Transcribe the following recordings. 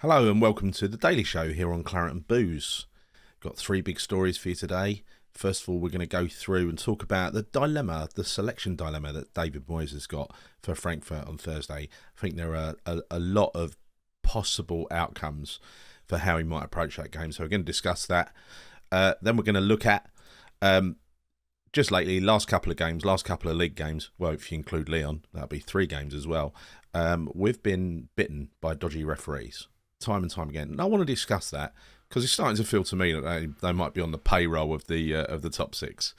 Hello and welcome to the Daily Show here on Claret and Booze. Got three big stories for you today. First of all, we're going to go through and talk about the selection dilemma that David Moyes has got for Frankfurt on Thursday. I think there are a lot of possible outcomes for how he might approach that game. So we're going to discuss that. Then we're going to look at just lately, last couple of league games. Well, if you include Lyon, that'll be 3 games as well. We've been bitten by dodgy referees time and time again. And I want to discuss that because it's starting to feel to me that they might be on the payroll of the top 6.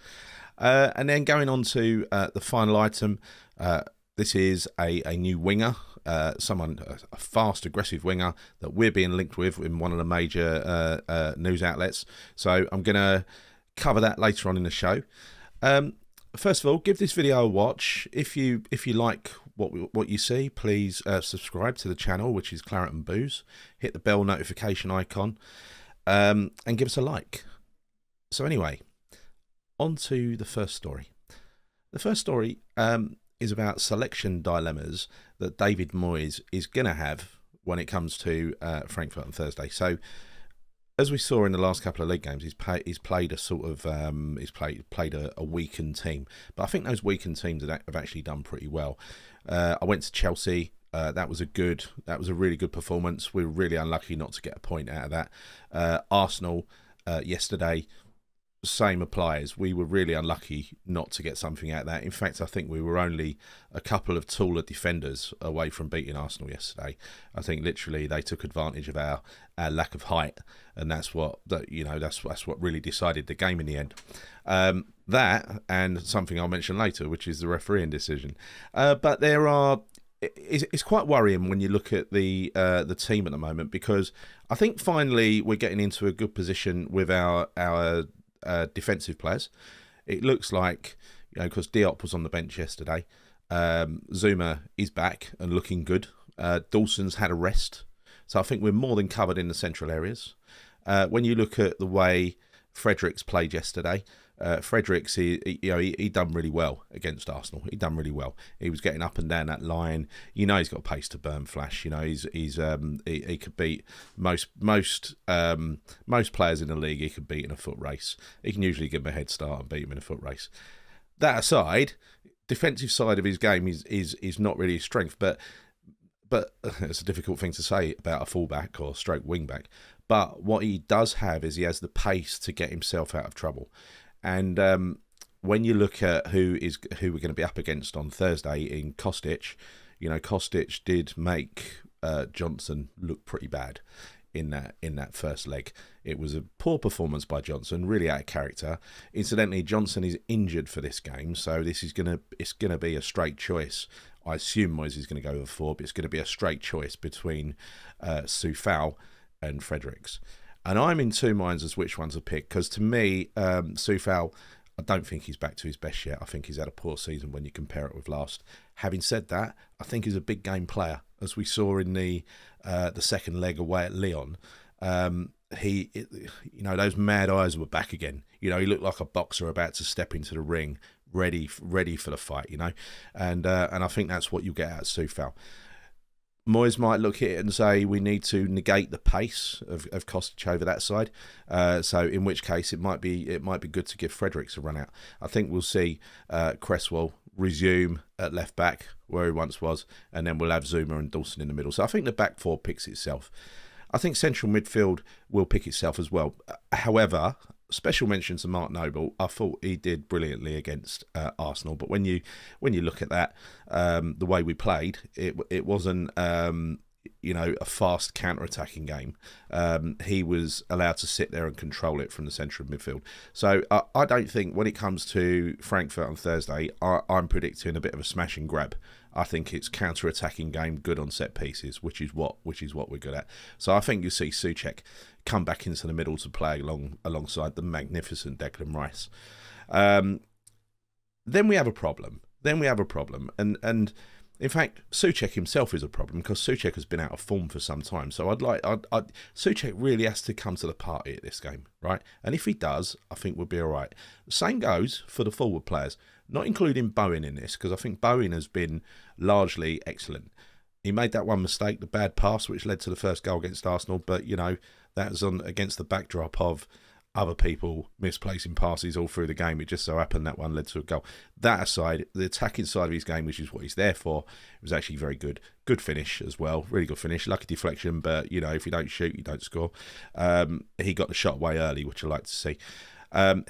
And then going on to the final item, this is a new winger, a fast, aggressive winger that we're being linked with in one of the major news outlets. So I'm going to cover that later on in the show. First of all, give this video a watch. If you like what you see, please subscribe to the channel, which is Claret and Booze. Hit the bell notification icon and give us a like. So anyway, on to the first story. The first story is about selection dilemmas that David Moyes is going to have when it comes to Frankfurt on Thursday. So as we saw in the last couple of league games, he's played a sort of played a weakened team, but I think those weakened teams have actually done pretty well. I went to Chelsea. That was a really good performance. We were really unlucky not to get a point out of that. Arsenal yesterday, same applies. We were really unlucky not to get something out of that. In fact, I think we were only a couple of taller defenders away from beating Arsenal yesterday. I think literally they took advantage of our lack of height, and that's what really decided the game in the end. That and something I'll mention later, which is the refereeing decision. But it's quite worrying when you look at the team at the moment, because I think finally we're getting into a good position with our defensive players. It looks like, because Diop was on the bench yesterday, Zuma is back and looking good. Dawson's had a rest, so I think we're more than covered in the central areas. When you look at the way Fredericks played yesterday, Fredericks, he done really well against Arsenal. He done really well. He was getting up and down that line. He's got pace to burn flash. He could beat most players in the league. He could beat in a foot race. He can usually give him a head start and beat him in a foot race. That aside, defensive side of his game is not really his strength, but it's a difficult thing to say about a fullback or stroke wingback. But what he does have is he has the pace to get himself out of trouble. And when you look at who we're going to be up against on Thursday in Kostic, Kostic did make Johnson look pretty bad in that first leg. It was a poor performance by Johnson, really out of character. Incidentally, Johnson is injured for this game, so it's gonna be a straight choice. I assume Moyes is going to go over 4, but it's going to be a straight choice between Soufal and Fredericks. And I'm in two minds as which one to pick, because to me, Soufal, I don't think he's back to his best yet. I think he's had a poor season when you compare it with last. Having said that, I think he's a big game player, as we saw in the second leg away at Lyon. Those mad eyes were back again. He looked like a boxer about to step into the ring, ready for the fight. And I think that's what you get out of Soufal. Moyes might look at it and say we need to negate the pace of Kostic over that side. So in which case it might be good to give Fredericks a run out. I think we'll see Cresswell resume at left back where he once was, and then we'll have Zuma and Dawson in the middle. So I think the back 4 picks itself. I think central midfield will pick itself as well. However, special mention to Mark Noble. I thought he did brilliantly against Arsenal, but when you look at that, the way we played, it wasn't a fast counter-attacking game. He was allowed to sit there and control it from the centre of midfield. So I don't think when it comes to Frankfurt on Thursday, I'm predicting a bit of a smash and grab. I think it's counter-attacking game, good on set pieces, which is what we're good at. So I think you'll see Souček come back into the middle to play alongside the magnificent Declan Rice. Then we have a problem. And in fact, Souček himself is a problem, because Souček has been out of form for some time. So Souček really has to come to the party at this game, right? And if he does, I think we'll be all right. The same goes for the forward players, not including Bowen in this, because I think Bowen has been largely excellent. He made that one mistake, the bad pass, which led to the first goal against Arsenal. But, that was on against the backdrop of other people misplacing passes all through the game. It just so happened that one led to a goal. That aside, the attacking side of his game, which is what he's there for, was actually very good. Good finish as well. Really good finish. Lucky deflection, but, if you don't shoot, you don't score. He got the shot away early, which I like to see.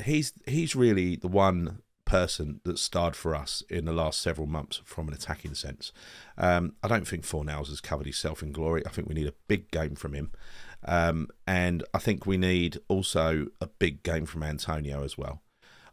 He's really the one person that starred for us in the last several months from an attacking sense. I don't think Fornals has covered himself in glory. I think we need a big game from him. And I think we need also a big game from Antonio as well.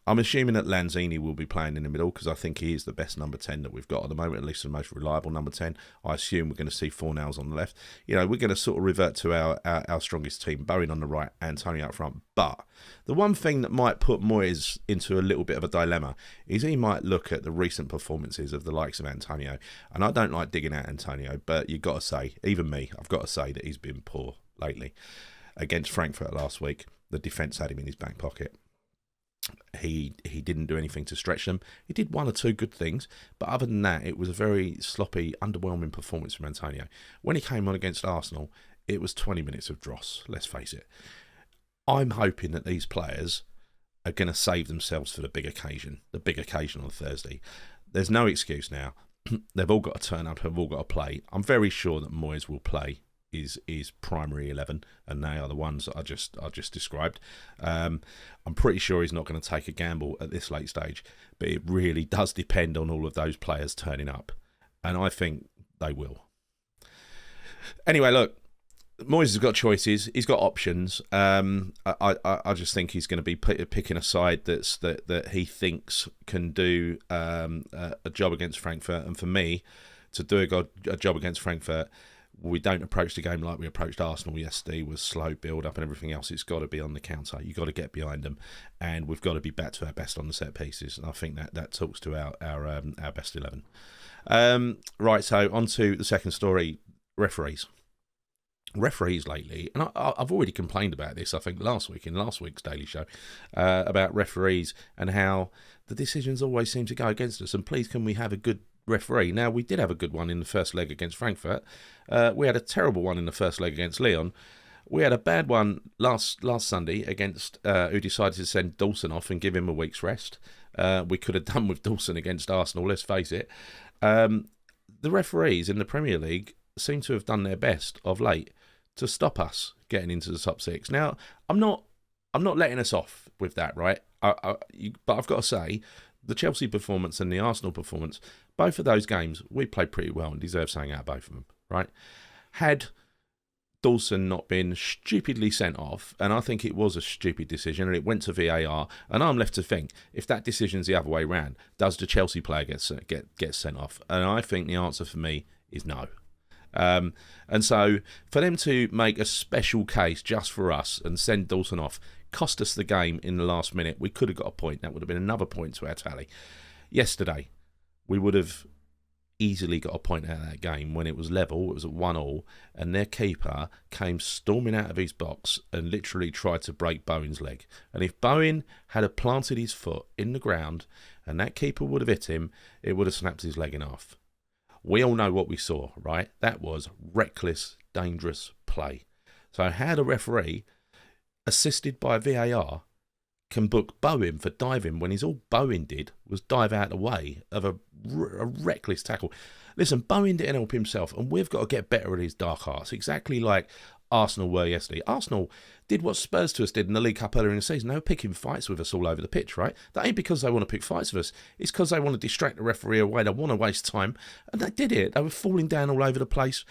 I'm assuming that Lanzini will be playing in the middle because I think he is the best number 10 that we've got at the moment, at least the most reliable number 10. I assume we're going to see Fornals on the left. We're going to sort of revert to our strongest team, Bowen on the right, Antonio up front. But the one thing that might put Moyes into a little bit of a dilemma is he might look at the recent performances of the likes of Antonio. And I don't like digging out Antonio, but you've got to say, even me, I've got to say that he's been poor lately. Against Frankfurt last week, the defence had him in his back pocket. He didn't do anything to stretch them. He did one or two good things, but other than that, it was a very sloppy, underwhelming performance from Antonio. When he came on against Arsenal, it was 20 minutes of dross, let's face it. I'm hoping that these players are going to save themselves for the big occasion on Thursday. There's no excuse now. They've all got to turn up, they've all got to play. I'm very sure that Moyes will play his primary 11, and they are the ones that I just described. I'm pretty sure he's not going to take a gamble at this late stage, but it really does depend on all of those players turning up, and I think they will. Anyway, look, Moyes has got choices. He's got options. I just think he's going to be picking a side that he thinks can do a job against Frankfurt, and for me, to do a job against Frankfurt, we don't approach the game like we approached Arsenal yesterday with slow build-up and everything else. It's got to be on the counter. You've got to get behind them, and we've got to be back to our best on the set pieces. And I think that talks to our best 11. Right, so on to the second story, referees. Referees lately, and I've already complained about this, I think, last week's Daily Show, about referees and how the decisions always seem to go against us. And please, can we have a good referee? Now, we did have a good one in the first leg against Frankfurt. We had a terrible one in the first leg against Lyon. We had a bad one last Sunday against who decided to send Dawson off and give him a week's rest. We could have done with Dawson against Arsenal, let's face it. The referees in the Premier League seem to have done their best of late to stop us getting into the top six. Now, I'm not letting us off with that, right? But I've got to say, the Chelsea performance and the Arsenal performance, both of those games, we played pretty well and deserve something out of both of them, right? Had Dawson not been stupidly sent off, and I think it was a stupid decision, and it went to VAR, and I'm left to think, if that decision's the other way round, does the Chelsea player get sent off? And I think the answer for me is no. And so for them to make a special case just for us and send Dawson off, cost us the game in the last minute. We could have got a point. That would have been another point to our tally. Yesterday, we would have easily got a point out of that game when it was level. It was at 1-1, and their keeper came storming out of his box and literally tried to break Bowen's leg. And if Bowen had planted his foot in the ground and that keeper would have hit him, it would have snapped his leg in half. We all know what we saw, right? That was reckless, dangerous play. So how the referee, assisted by VAR, can book Bowen for diving when all Bowen did was dive out of the way of a reckless tackle. Listen, Bowen didn't help himself, and we've got to get better at his dark arts, exactly like Arsenal were yesterday. Arsenal did what Spurs to us did in the League Cup earlier in the season. They were picking fights with us all over the pitch, right? That ain't because they want to pick fights with us. It's because they want to distract the referee away. They want to waste time. And they did it. They were falling down all over the place.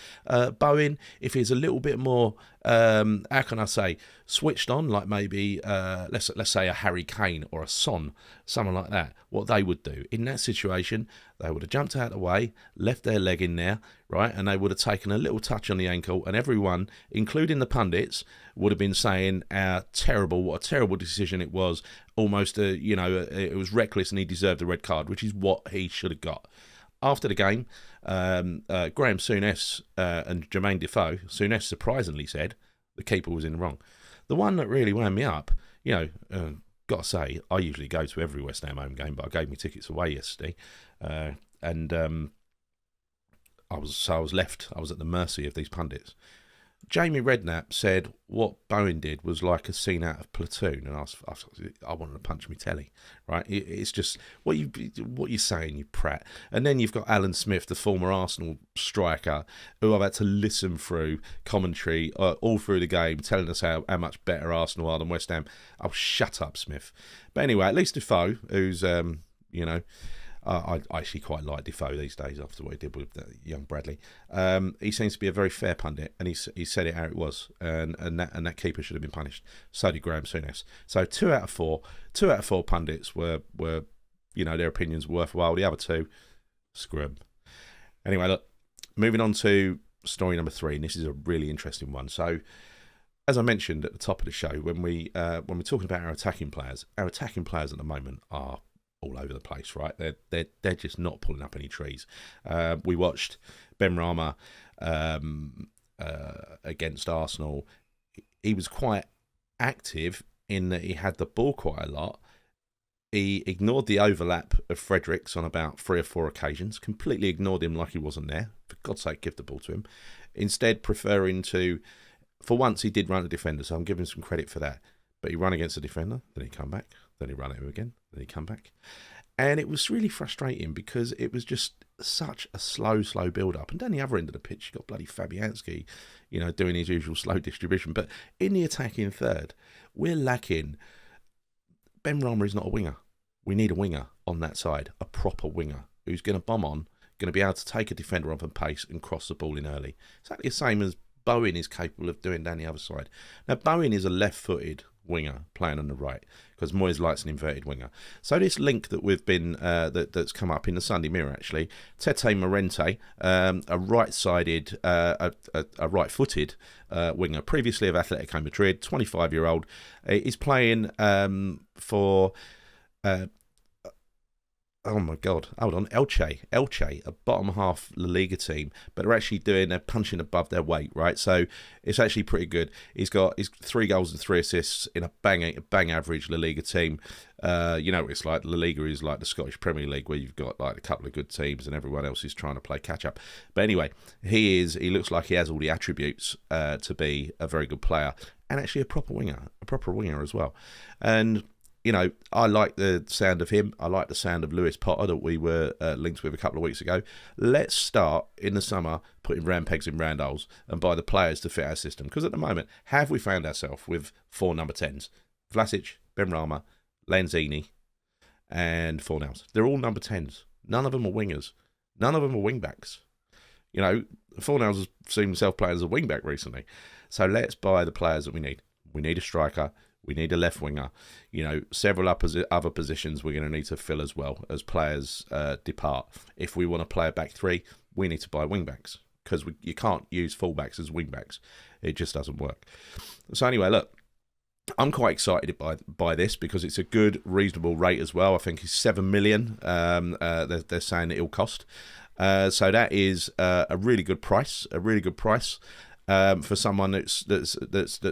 Bowen, if he's a little bit more, how can I say, switched on, like maybe, let's say a Harry Kane or a Son, someone like that, what they would do. In that situation, they would have jumped out of the way, left their leg in there, right? And they would have taken a little touch on the ankle, and everyone, including the pundits, would have been saying what a terrible decision it was. Almost, it was reckless and he deserved a red card, which is what he should have got. After the game, Graham Souness and Jermaine Defoe, Souness surprisingly said the keeper was in the wrong. The one that really wound me up, got to say, I usually go to every West Ham home game, but I gave me tickets away yesterday. And I was left. I was at the mercy of these pundits. Jamie Redknapp said what Bowen did was like a scene out of Platoon, and I wanted to punch me telly, right? It's just what you're saying, you prat. And then you've got Alan Smith, the former Arsenal striker, who I've had to listen through commentary all through the game, telling us how much better Arsenal are than West Ham. Oh, shut up, Smith. But anyway, at least Defoe, who's I actually quite like Defoe these days after what he did with young Bradley. He seems to be a very fair pundit, and he said it how it was, and that keeper should have been punished. So did Graham Souness. So 2 out of 4 pundits were their opinions were worthwhile. The other 2, screw 'em. Anyway, look, moving on to story number 3, and this is a really interesting one. So, as I mentioned at the top of the show, when we're talking about our attacking players at the moment are all over the place, right? They're just not pulling up any trees. We watched Benrahma against Arsenal. He was quite active in that he had the ball quite a lot. He ignored the overlap of Fredericks on about 3 or 4 occasions, completely ignored him like he wasn't there. For God's sake, give the ball to him. Instead, preferring to, for once, he did run a defender, so I'm giving him some credit for that. But he ran against a defender, then he'd come back, then he'd run at him again, then he'd come back. And it was really frustrating because it was just such a slow build-up. And down the other end of the pitch, you got bloody Fabianski, doing his usual slow distribution. But in the attacking third, we're lacking. Benrahma is not a winger. We need a winger on that side, a proper winger who's going to bomb on, going to be able to take a defender off and pace and cross the ball in early. Exactly the same as Bowen is capable of doing down the other side. Now, Bowen is a left-footed winger playing on the right because Moyes likes an inverted winger. So this link that we've been that's come up in the Sunday Mirror, actually, Tete Morente, a right-sided, a right-footed winger, previously of Atletico Madrid, 25-year-old, is playing for. Oh my God! Hold on, Elche, a bottom half La Liga team, but they're punching above their weight, right? So it's actually pretty good. He's 3 goals and 3 assists in a bang average La Liga team. It's like La Liga is like the Scottish Premier League, where you've got like a couple of good teams and everyone else is trying to play catch up. But anyway, he looks like he has all the attributes to be a very good player and actually a proper winger as well. And I like the sound of him. I like the sound of Lewis Potter that we were linked with a couple of weeks ago. Let's start in the summer putting round pegs in round holes and buy the players to fit our system. Because at the moment, have we found ourselves with 4 number 10s? Vlasic, Benrahma, Lanzini, and Fornals. They're all number 10s. None of them are wingers. None of them are wing-backs. Fornals has seen himself playing as a wing-back recently. So let's buy the players that we need. We need a striker. We need a left winger. Several other positions we're going to need to fill as well as players depart. If we want to play a back 3, we need to buy wing backs because you can't use fullbacks as wing backs. It just doesn't work. So anyway, look, I'm quite excited by this because it's a good, reasonable rate as well. I think it's 7 million. They're saying it'll cost. So that is a really good price. For someone that's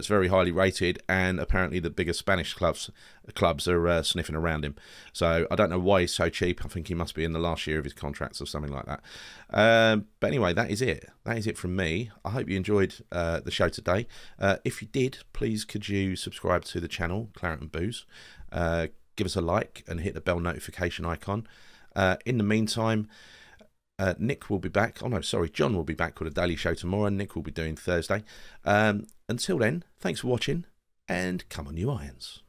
very highly rated, and apparently the bigger Spanish clubs are sniffing around him. So I don't know why he's so cheap. I think he must be in the last year of his contracts or something like that. But anyway, that is it. That is it from me. I hope you enjoyed the show today. If you did, please could you subscribe to the channel, Claret and Booze. Give us a like and hit the bell notification icon. In the meantime, Nick will be back. John will be back with a daily show tomorrow. Nick will be doing Thursday. Until then, thanks for watching, and come on, you Irons.